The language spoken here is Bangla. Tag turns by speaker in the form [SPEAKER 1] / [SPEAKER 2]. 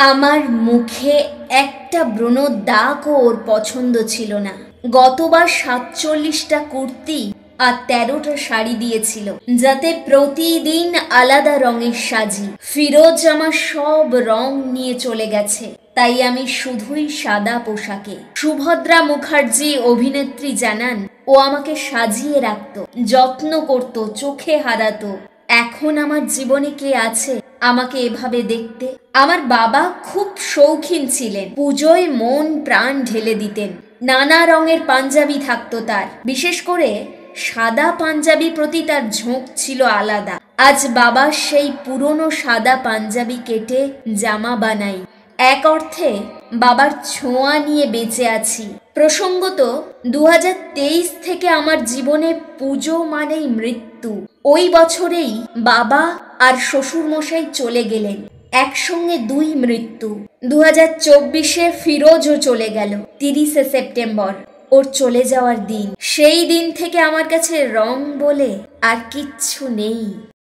[SPEAKER 1] আমার মুখে একটা ব্রণর দাগও ওর পছন্দ ছিল না। গতবার 47টা কুর্তি আর 13টা শাড়ি দিয়েছিল, যাতে প্রতিদিন আলাদা রঙের সাজি। ফিরোজ আমার সব রং নিয়ে চলে গেছে, তাই আমি শুধুই সাদা পোশাকে। সুভদ্রা মুখার্জি অভিনেত্রী জানান, ও আমাকে সাজিয়ে রাখত, যত্ন করত, চোখে হারাতো। এখন আমার জীবনে কে আছে আমাকে এভাবে দেখতে? আমার বাবা খুব শৌখিন ছিলেন, পুজোয় মন প্রাণ ঢেলে দিতেন। নানা রঙের পাঞ্জাবি থাকতো তার, বিশেষ করে সাদা পাঞ্জাবি প্রতি তার ঝোঁক ছিল আলাদা। আজ বাবা সেই পুরনো সাদা পাঞ্জাবি কেটে জামা বানাই। এক অর্থে বাবার ছোঁয়া নিয়ে বেঁচে আছি। প্রসঙ্গত 2023 থেকে আমার জীবনে পুজো মানেই মৃত্যু। ওই বছরেই বাবা আর শ্বশুরমশাই চলে গেলেন, একসঙ্গে দুই মৃত্যু। 2024-এ ফিরোজও চলে গেল 30শে সেপ্টেম্বর, ওর চলে যাওয়ার দিন। সেই দিন থেকে আমার কাছে রং বলে আর কিচ্ছু নেই।